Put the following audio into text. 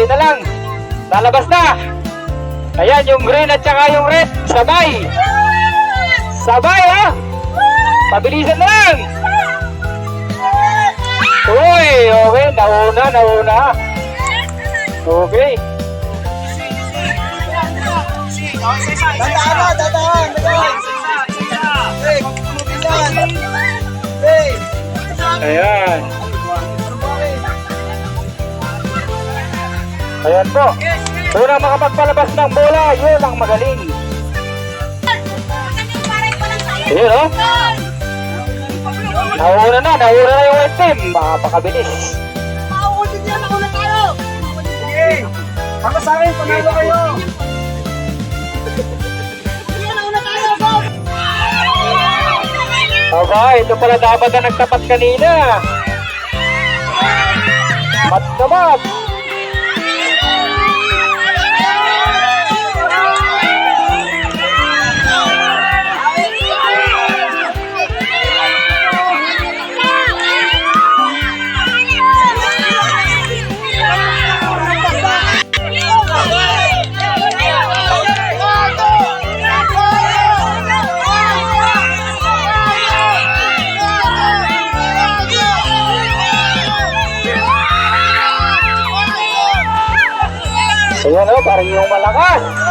konti na lang. Lalabas na. Ayan, yung green at saka yung red. Sabay. Sabay, ha? Pabilisan na lang. Uy, okay. Nauna. Okay. Dadaan. Ayan. Ayan po. Unang makapagpalabas ng bola, yun ang magaling. Ayan, oh. Nauna na yung white team. Makapakabilis. Nauna tayo. Sige. Baka sa akin, panalo kayo. Aba, ito pala dapat na nagtapat kanina. Mat. Ayan, oh, parang yung malakas.